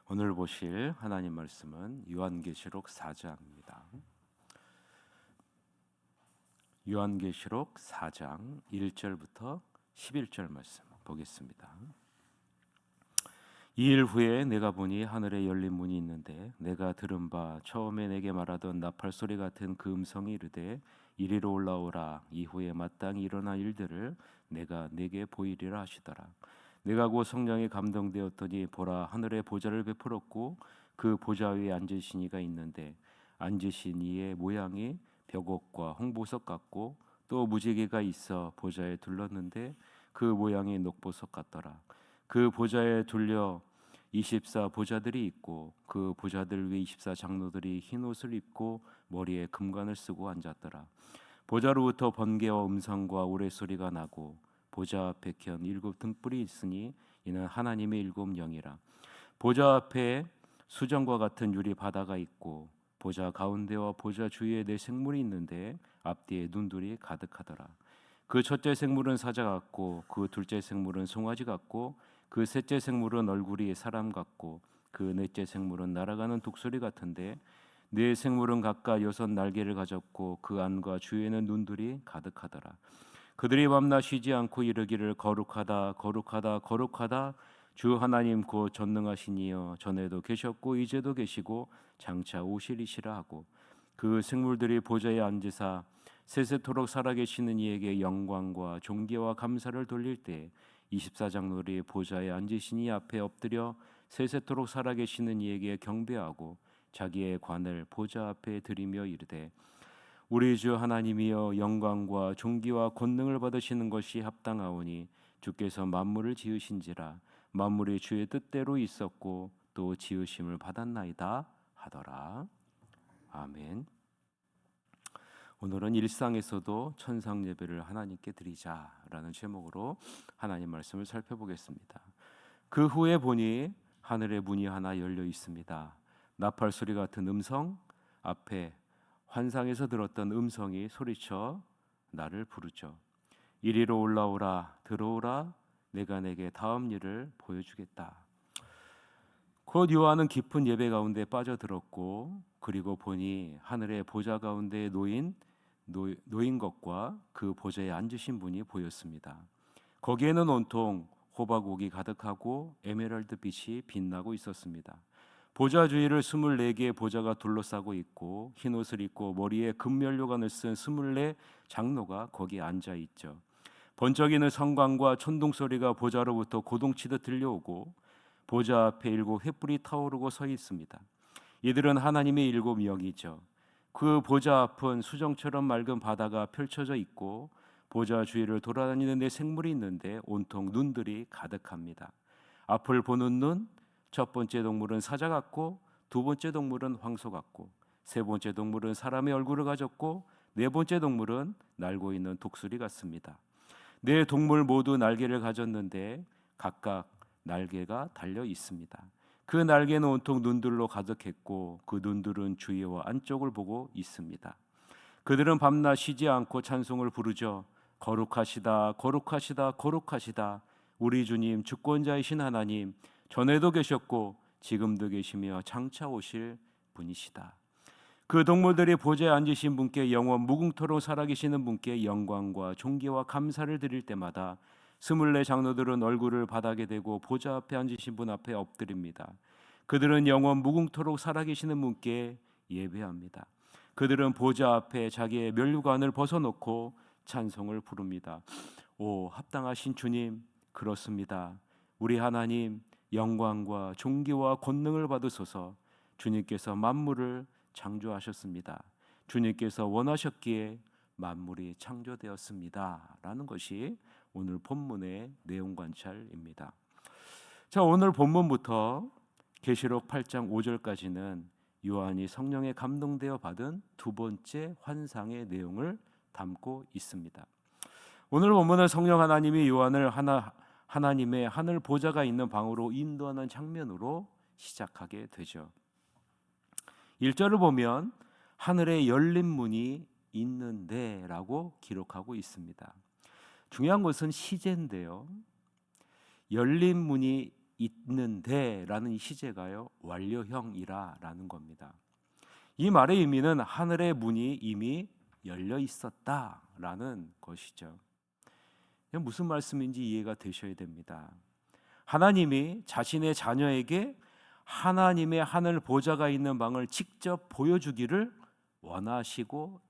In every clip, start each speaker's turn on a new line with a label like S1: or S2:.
S1: 오늘 보실 하나님 말씀은 요한계시록 4장입니다. 요한계시록 4장 1절부터 11절 말씀 보겠습니다. 2일 후에 내가 보니 하늘에 열린 문이 있는데 내가 들은 바 처음에 내게 말하던 나팔 소리 같은 그 음성이 이르되 이리로 올라오라. 이후에 마땅히 일어날 일들을 내가 네게 보이리라 하시더라. 내가 곧 성령에 감동되었더니 보라, 하늘에 보좌를 베풀었고 그 보좌 위에 앉으신 이가 있는데 앉으신 이의 모양이 벽옥과 홍보석 같고 또 무지개가 있어 보좌에 둘렀는데 그 모양이 녹보석 같더라. 그 보좌에 둘려 24 보좌들이 있고 그 보좌들 위에 24 장로들이 흰 옷을 입고 머리에 금관을 쓰고 앉았더라. 보좌로부터 번개와 음성과 우레소리가 나고 보좌 앞에 켠 7 등불이 있으니 이는 하나님의 7 영이라. 보좌 앞에 수정과 같은 유리 바다가 있고 보좌 가운데와 보좌 주위에 4 생물이 있는데 앞뒤에 눈들이 가득하더라. 그 첫째 생물은 사자 같고 그 둘째 생물은 송아지 같고 그 셋째 생물은 얼굴이 사람 같고 그 넷째 생물은 날아가는 독수리 같은데 4 생물은 각각 6 날개를 가졌고 그 안과 주위에는 눈들이 가득하더라. 그들이 밤낮 쉬지 않고 이르기를 거룩하다 거룩하다 거룩하다 주 하나님 곧 전능하신 이여 전에도 계셨고 이제도 계시고 장차 오시리시라 하고 그 생물들이 보좌에 앉으사 세세토록 살아계시는 이에게 영광과 존귀와 감사를 돌릴 때 24 장로들이 보좌에 앉으신 이 앞에 엎드려 세세토록 살아계시는 이에게 경배하고 자기의 관을 보좌 앞에 드리며 이르되 우리 주 하나님이여 영광과 존귀와 권능을 받으시는 것이 합당하오니 주께서 만물을 지으신지라 만물이 주의 뜻대로 있었고 또 지으심을 받았나이다 하더라. 아멘. 오늘은 일상에서도 천상 예배를 하나님께 드리자라는 제목으로 하나님 말씀을 살펴보겠습니다. 그 후에 보니 하늘의 문이 하나 열려 있습니다. 나팔 소리 같은 음성, 앞에 환상에서 들었던 음성이 소리쳐 나를 부르죠. 이리로 올라오라, 들어오라, 내가 내게 다음 일을 보여주겠다. 곧 요한은 깊은 예배 가운데 빠져들었고 그리고 보니 하늘의 보좌 가운데 놓인 것과 그 보좌에 앉으신 분이 보였습니다. 거기에는 온통 호박옥이 가득하고 에메랄드 빛이 빛나고 있었습니다. 보좌 주위를 24개의 보좌가 둘러싸고 있고 흰옷을 입고 머리에 금면류관을 쓴 24 장로가 거기에 앉아 있죠. 번쩍이는 성광과 천둥 소리가 보좌로부터 고동치듯 들려오고 보좌 앞에 7 횃불이 타오르고 서 있습니다. 이들은 하나님의 7 영이죠. 그 보좌 앞은 수정처럼 맑은 바다가 펼쳐져 있고 보좌 주위를 돌아다니는 4 생물이 있는데 온통 눈들이 가득합니다. 앞을 보는 눈, 첫 번째 동물은 사자 같고 두 번째 동물은 황소 같고 세 번째 동물은 사람의 얼굴을 가졌고 4번째 동물은 날고 있는 독수리 같습니다. 4 동물 모두 날개를 가졌는데 각각 날개가 달려 있습니다. 그 날개는 온통 눈들로 가득했고 그 눈들은 주위와 안쪽을 보고 있습니다. 그들은 밤낮 쉬지 않고 찬송을 부르죠. 거룩하시다 거룩하시다 거룩하시다 우리 주님 주권자이신 하나님 전에도 계셨고 지금도 계시며 장차 오실 분이시다. 그 동물들이 보좌에 앉으신 분께 영원 무궁토록 살아계시는 분께 영광과 존귀와 감사를 드릴 때마다 24 장로들은 얼굴을 바닥에 대고 보좌 앞에 앉으신 분 앞에 엎드립니다. 그들은 영원 무궁토록 살아계시는 분께 예배합니다. 그들은 보좌 앞에 자기의 면류관을 벗어놓고 찬송을 부릅니다. 오 합당하신 주님, 그렇습니다. 우리 하나님 영광과 존귀와 권능을 받으소서. 주님께서 만물을 창조하셨습니다. 주님께서 원하셨기에 만물이 창조되었습니다. 라는 것이 오늘 본문의 내용 관찰입니다. 자, 오늘 본문부터 계시록 8장 5절까지는 요한이 성령에 감동되어 받은 2번째 환상의 내용을 담고 있습니다. 오늘 본문은 성령 하나님이 요한을 하나님의 하늘 보좌가 있는 방으로 인도하는 장면으로 시작하게 되죠. 1절을 보면 하늘에 열린 문이 있는데 라고 기록하고 있습니다. 중요한 것은 시제인데요. 열린 문이 있는데 라는 이 시제가요, 완료형이라라는 겁니다. 이 말의 의미는 하늘의 문이 이미 열려 있었다라는 것이죠. 무슨 말씀인지 이해가 되셔야 됩니다. 하나님이 자신의 자녀에게 하나님의 하늘 보좌가 있는 방을 직접 보여주기를 원하시고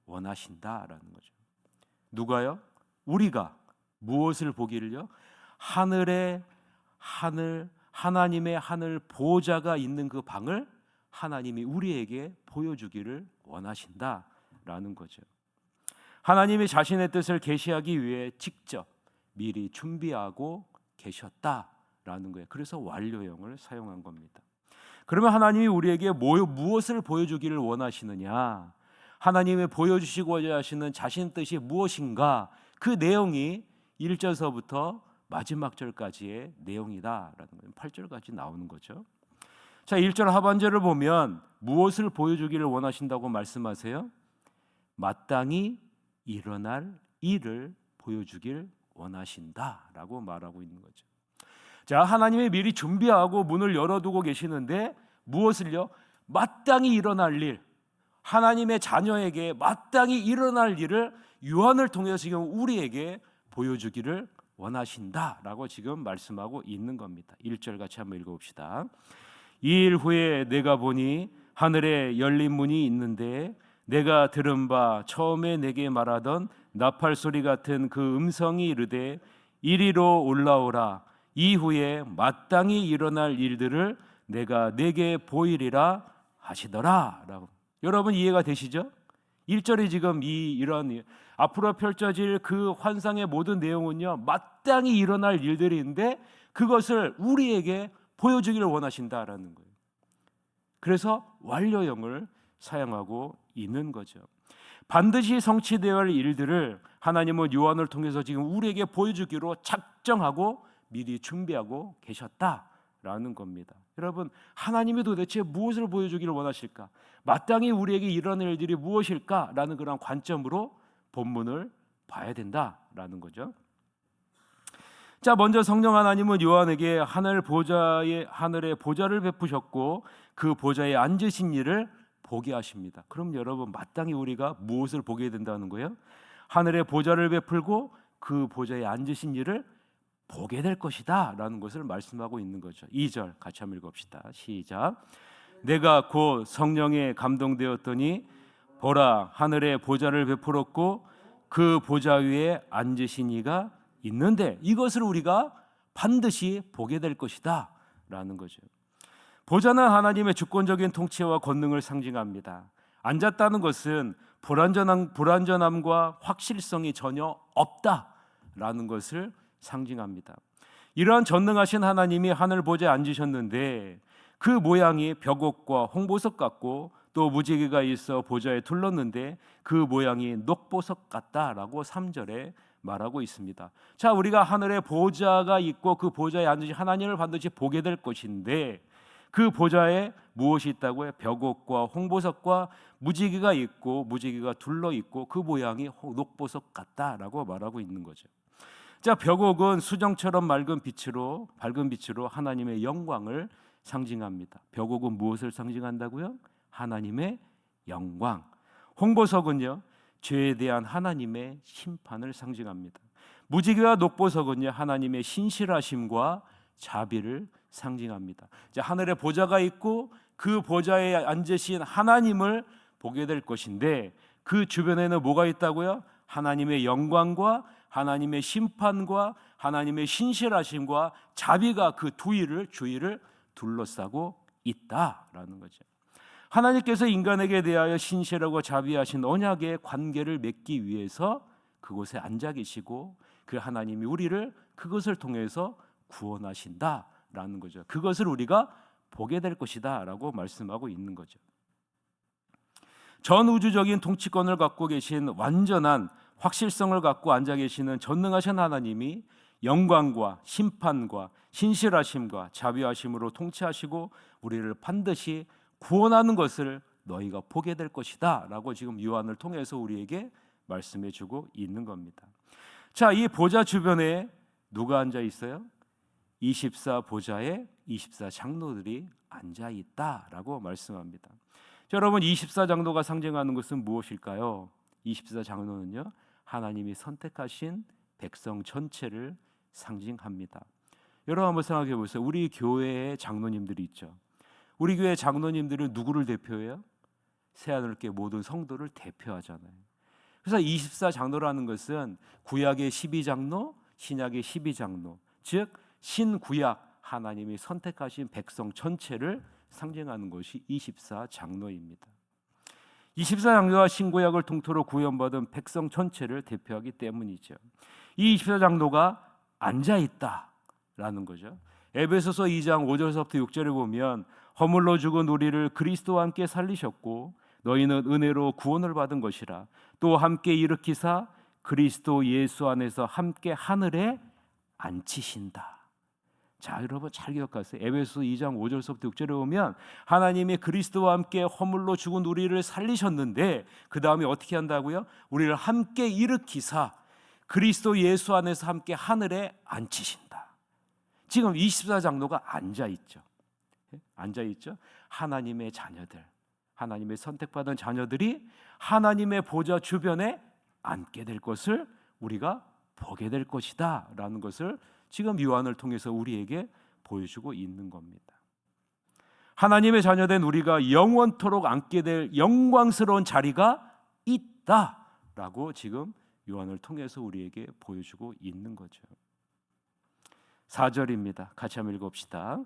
S1: 원하신다라는 거죠. 누가요? 우리가 무엇을 보기를요? 하나님의 하늘 보좌가 있는 그 방을 하나님이 우리에게 보여주기를 원하신다라는 거죠. 하나님이 자신의 뜻을 계시하기 위해 직접 미리 준비하고 계셨다라는 거예요. 그래서 완료형을 사용한 겁니다. 그러면 하나님이 우리에게 무엇을 보여주기를 원하시느냐? 하나님이 보여주시고자 하시는 자신의 뜻이 무엇인가? 그 내용이 1절서부터 마지막 절까지의 내용이다라는 거예요. 8절까지 나오는 거죠. 자, 1절 하반절을 보면 무엇을 보여주기를 원하신다고 말씀하세요? 마땅히 일어날 일을 보여주길 원하신다라고 말하고 있는 거죠. 자, 하나님이 미리 준비하고 문을 열어두고 계시는데 무엇을요? 마땅히 일어날 일, 하나님의 자녀에게 마땅히 일어날 일을 요한을 통해서 지금 우리에게 보여주기를 원하신다라고 지금 말씀하고 있는 겁니다. 1절 같이 한번 읽어봅시다. 이 일 후에 내가 보니 하늘에 열린 문이 있는데 내가 들은 바 처음에 내게 말하던 나팔 소리 같은 그 음성이 이르되 이리로 올라오라. 이후에 마땅히 일어날 일들을 내가 내게 보이리라 하시더라라고. 여러분 이해가 되시죠? 1절이 지금 이런 앞으로 펼쳐질 그 환상의 모든 내용은요, 마땅히 일어날 일들인데 그것을 우리에게 보여주기를 원하신다라는 거예요. 그래서 완료형을 사용하고 있는 거죠. 반드시 성취되어야 할 일들을 하나님은 요한을 통해서 지금 우리에게 보여주기로 작정하고 미리 준비하고 계셨다라는 겁니다. 여러분, 하나님이 도대체 무엇을 보여주기를 원하실까? 마땅히 우리에게 일어날 일들이 무엇일까라는 그런 관점으로 본문을 봐야 된다라는 거죠. 자, 먼저 성령 하나님은 요한에게 하늘의 보좌를 베푸셨고 그 보좌에 앉으신 이를 보게 하십니다. 그럼 여러분, 마땅히 우리가 무엇을 보게 된다는 거예요? 하늘의 보좌를 베풀고 그 보좌에 앉으신 이를 보게 될 것이다 라는 것을 말씀하고 있는 거죠. 2절 같이 한번 읽읍시다. 시작. 내가 곧 성령에 감동되었더니 보라, 하늘의 보좌를 베풀었고 그 보좌 위에 앉으신 이가 있는데 이것을 우리가 반드시 보게 될 것이다 라는 거죠. 보좌는 하나님의 주권적인 통치와 권능을 상징합니다. 앉았다는 것은 불완전함과 확실성이 전혀 없다라는 것을 상징합니다. 이러한 전능하신 하나님이 하늘 보좌에 앉으셨는데 그 모양이 벽옥과 홍보석 같고 또 무지개가 있어 보좌에 둘렀는데 그 모양이 녹보석 같다라고 3절에 말하고 있습니다. 자, 우리가 하늘에 보좌가 있고 그 보좌에 앉으신 하나님을 반드시 보게 될 것인데 그 보좌에 무엇이 있다고요? 벽옥과 홍보석과 무지개가 있고 무지개가 둘러 있고 그 모양이 녹보석 같다라고 말하고 있는 거죠. 자, 벽옥은 수정처럼 밝은 빛으로 하나님의 영광을 상징합니다. 벽옥은 무엇을 상징한다고요? 하나님의 영광. 홍보석은요, 죄에 대한 하나님의 심판을 상징합니다. 무지개와 녹보석은요, 하나님의 신실하심과 자비를 상징합니다. 자, 하늘에 보좌가 있고 그 보좌에 앉으신 하나님을 보게 될 것인데 그 주변에는 뭐가 있다고요? 하나님의 영광과 하나님의 심판과 하나님의 신실하심과 자비가 그 주위를 둘러싸고 있다라는 거죠. 하나님께서 인간에게 대하여 신실하고 자비하신 언약의 관계를 맺기 위해서 그곳에 앉아 계시고 그 하나님이 우리를 그것을 통해서 구원하신다라는 거죠. 그것을 우리가 보게 될 것이다라고 말씀하고 있는 거죠. 전 우주적인 통치권을 갖고 계신 완전한 확실성을 갖고 앉아 계시는 전능하신 하나님이 영광과 심판과 신실하심과 자비하심으로 통치하시고 우리를 반드시 구원하는 것을 너희가 보게 될 것이다 라고 지금 요한을 통해서 우리에게 말씀해 주고 있는 겁니다. 자, 이 보좌 주변에 누가 앉아 있어요? 24 보좌에 24 장로들이 앉아 있다라고 말씀합니다. 자, 여러분 24 장로가 상징하는 것은 무엇일까요? 24 장로는요, 하나님이 선택하신 백성 전체를 상징합니다. 여러분 한번 생각해 보세요. 우리 교회에 장로님들이 있죠. 우리 교회 장로님들은 누구를 대표해요? 새하늘교회 모든 성도를 대표하잖아요. 그래서 24 장로라는 것은 구약의 12장로, 신약의 12장로, 즉 신구약 하나님이 선택하신 백성 전체를 상징하는 것이 24 장로입니다. 24 장로가 신구약을 통틀어 구원받은 백성 전체를 대표하기 때문이죠. 이 24 장로가 앉아 있다라는 거죠. 에베소서 2장 5절서부터 6절에 보면 허물로 죽은 우리를 그리스도와 함께 살리셨고 너희는 은혜로 구원을 받은 것이라. 또 함께 일으키사 그리스도 예수 안에서 함께 하늘에 앉히신다. 자, 여러분 잘 기억하세요. 에베소서 2장 5절서부터 6절에 보면 하나님이 그리스도와 함께 허물로 죽은 우리를 살리셨는데 그 다음에 어떻게 한다고요? 우리를 함께 일으키사 그리스도 예수 안에서 함께 하늘에 앉히신다. 지금 24 장로가 앉아 있죠. 앉아 있죠. 하나님의 자녀들, 하나님의 선택받은 자녀들이 하나님의 보좌 주변에 앉게 될 것을 우리가 보게 될 것이다 라는 것을 지금 요한을 통해서 우리에게 보여주고 있는 겁니다. 하나님의 자녀된 우리가 영원토록 앉게 될 영광스러운 자리가 있다라고 지금 요한을 통해서 우리에게 보여주고 있는 거죠. 4절입니다. 같이 한번 읽읍시다.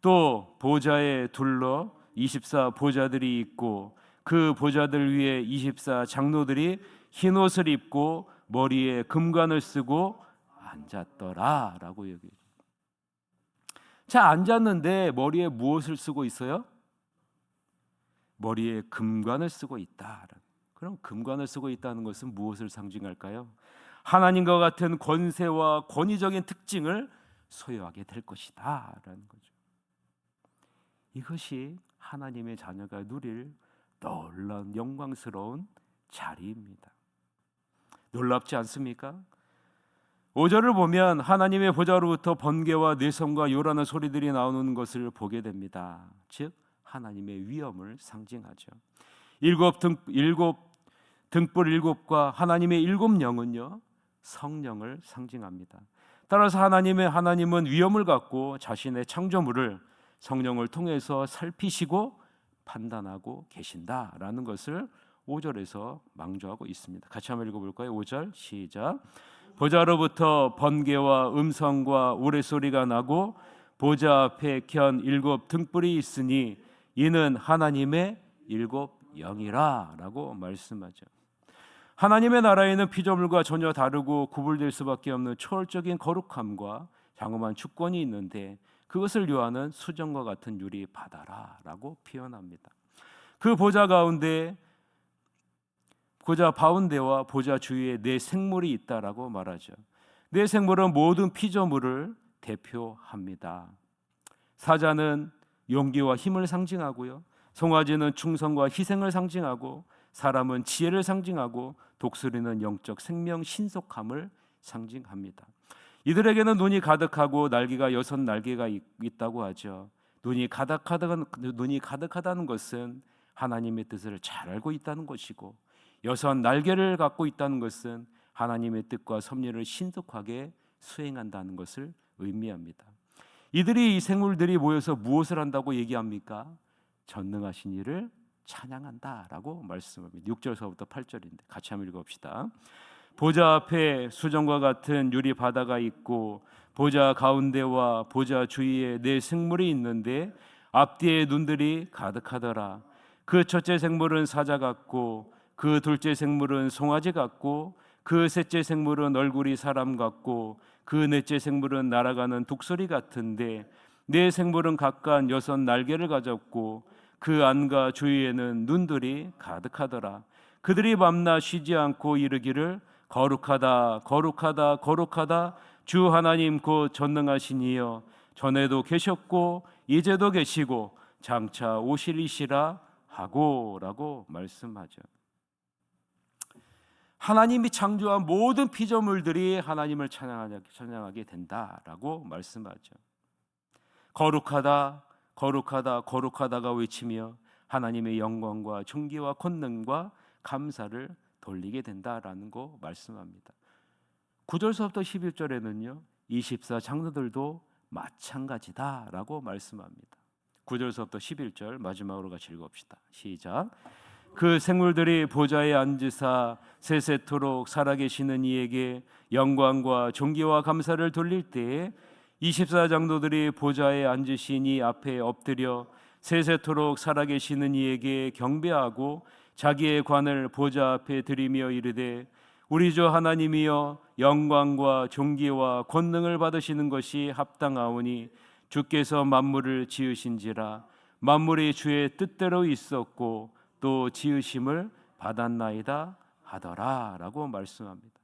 S1: 또 보좌에 둘러 24 보좌들이 있고 그 보좌들 위에 24 장로들이 흰 옷을 입고 머리에 금관을 쓰고 앉았더라라고 얘기해요. 자, 앉았는데 머리에 무엇을 쓰고 있어요? 머리에 금관을 쓰고 있다. 그럼 금관을 쓰고 있다는 것은 무엇을 상징할까요? 하나님과 같은 권세와 권위적인 특징을 소유하게 될 것이다 라는 거죠. 이것이 하나님의 자녀가 누릴 놀라운 영광스러운 자리입니다. 놀랍지 않습니까? 5절을 보면 하나님의 보좌로부터 번개와 뇌성과 요란한 소리들이 나오는 것을 보게 됩니다. 즉 하나님의 위엄을 상징하죠. 일곱 등불 일곱과 하나님의 일곱 영은요 성령을 상징합니다. 따라서 하나님은 위엄을 갖고 자신의 창조물을 성령을 통해서 살피시고 판단하고 계신다라는 것을 5절에서 망조하고 있습니다. 같이 한번 읽어볼까요? 5절 시작. 보좌로부터 번개와 음성과 우레소리가 나고 보좌 앞에 켠 일곱 등불이 있으니 이는 하나님의 일곱 영이라 라고 말씀하죠. 하나님의 나라에는 피조물과 전혀 다르고 구분될 수밖에 없는 초월적인 거룩함과 장엄한 주권이 있는데 그것을 요하는 수정과 같은 유리 바다라 라고 표현합니다. 그 보좌 가운데 보좌 가운데와 보좌 주위에 네 생물이 있다라고 말하죠. 네 생물은 모든 피조물을 대표합니다. 사자는 용기와 힘을 상징하고요. 송아지는 충성과 희생을 상징하고 사람은 지혜를 상징하고 독수리는 영적 생명 신속함을 상징합니다. 이들에게는 눈이 가득하고 날개가 6날개가 있다고 하죠. 눈이 가득하다는 것은 하나님의 뜻을 잘 알고 있다는 것이고 6날개를 갖고 있다는 것은 하나님의 뜻과 섭리를 신속하게 수행한다는 것을 의미합니다. 이 생물들이 모여서 무엇을 한다고 얘기합니까? 전능하신 이를 찬양한다라고 말씀합니다. 6절서부터 8절인데 같이 한번 읽어봅시다. 보좌 앞에 수정과 같은 유리 바다가 있고 보좌 가운데와 보좌 주위에 네 생물이 있는데 앞뒤에 눈들이 가득하더라. 그 첫째 생물은 사자 같고 그 둘째 생물은 송아지 같고 그 셋째 생물은 얼굴이 사람 같고 그 넷째 생물은 날아가는 독수리 같은데 네 생물은 각각 6날개를 가졌고 그 안과 주위에는 눈들이 가득하더라. 그들이 밤낮 쉬지 않고 이르기를 거룩하다 거룩하다 거룩하다 주 하나님 곧 전능하신 이여 전에도 계셨고 이제도 계시고 장차 오실 이시라 하고 라고 말씀하죠. 하나님이 창조한 모든 피조물들이 하나님을 찬양하게 된다라고 말씀하죠. 거룩하다, 거룩하다, 거룩하다가 외치며 하나님의 영광과 존귀와 권능과 감사를 돌리게 된다라는 거 말씀합니다. 9절서부터 11절에는요 24 장로들도 마찬가지다라고 말씀합니다. 9절서부터 11절 마지막으로 같이 읽읍시다. 시작. 그 생물들이 보좌에 앉으사 세세토록 살아계시는 이에게 영광과 존귀와 감사를 돌릴 때에 24 장로들이 보좌에 앉으신 이 앞에 엎드려 세세토록 살아계시는 이에게 경배하고 자기의 관을 보좌 앞에 드리며 이르되 우리 주 하나님이여 영광과 존귀와 권능을 받으시는 것이 합당하오니 주께서 만물을 지으신지라 만물이 주의 뜻대로 있었고 또 지으심을 받았나이다 하더라라고 말씀합니다.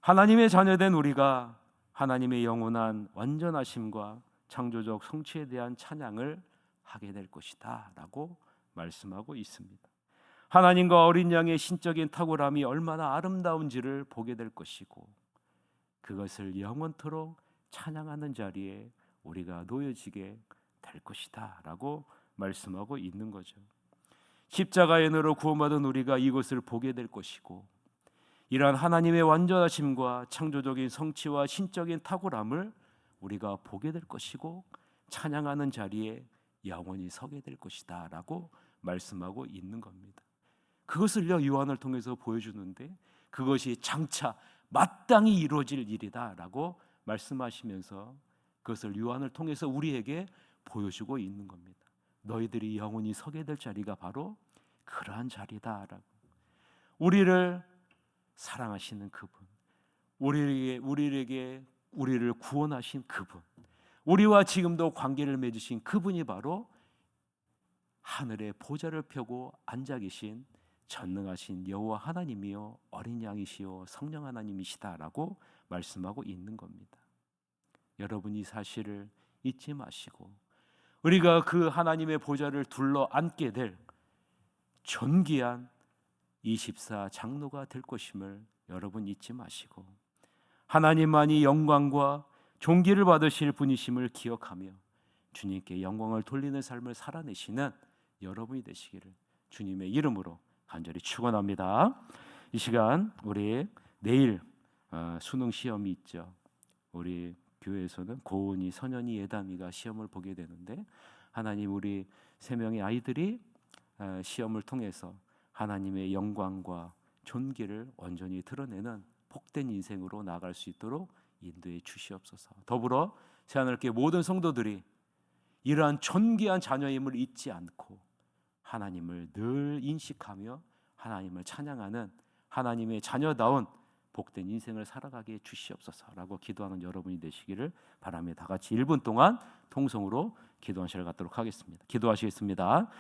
S1: 하나님의 자녀된 우리가 하나님의 영원한 완전하심과 창조적 성취에 대한 찬양을 하게 될 것이다 라고 말씀하고 있습니다. 하나님과 어린 양의 신적인 탁월함이 얼마나 아름다운지를 보게 될 것이고 그것을 영원토록 찬양하는 자리에 우리가 놓여지게 될 것이다 라고 말씀하고 있는 거죠. 십자가의 은혜로 구원받은 우리가 이것을 보게 될 것이고 이러한 하나님의 완전하심과 창조적인 성취와 신적인 탁월함을 우리가 보게 될 것이고 찬양하는 자리에 영원히 서게 될 것이다 라고 말씀하고 있는 겁니다. 그것을요 요한을 통해서 보여주는데 그것이 장차 마땅히 이루어질 일이다 라고 말씀하시면서 그것을 요한을 통해서 우리에게 보여주고 있는 겁니다. 너희들이 영원히 서게 될 자리가 바로 그러한 자리다 라고. 우리를 사랑하시는 그분, 우리를 구원하신 그분, 우리와 지금도 관계를 맺으신 그분이 바로 하늘에 보좌를 펴고 앉아 계신 전능하신 여호와 하나님이요 어린 양이시요 성령 하나님이시다라고 말씀하고 있는 겁니다. 여러분 이 사실을 잊지 마시고 우리가 그 하나님의 보좌를 둘러 앉게 될 존귀한 24 장로가 될 것임을 여러분 잊지 마시고 하나님만이 영광과 존귀를 받으실 분이심을 기억하며 주님께 영광을 돌리는 삶을 살아내시는 여러분이 되시기를 주님의 이름으로 간절히 축원합니다. 이 시간 우리 내일 수능 시험이 있죠. 우리 교회에서는 고은이, 선현이, 예담이가 시험을 보게 되는데 하나님 우리 3명의 아이들이 시험을 통해서 하나님의 영광과 존귀를 온전히 드러내는 복된 인생으로 나아갈 수 있도록 인도해 주시옵소서. 더불어 새하늘교회 모든 성도들이 이러한 존귀한 자녀임을 잊지 않고 하나님을 늘 인식하며 하나님을 찬양하는 하나님의 자녀다운 복된 인생을 살아가게 주시옵소서라고 기도하는 여러분이 되시기를 바라며 다 같이 1분 동안 통성으로 기도하시러 갖도록 하겠습니다. 기도하시겠습니다.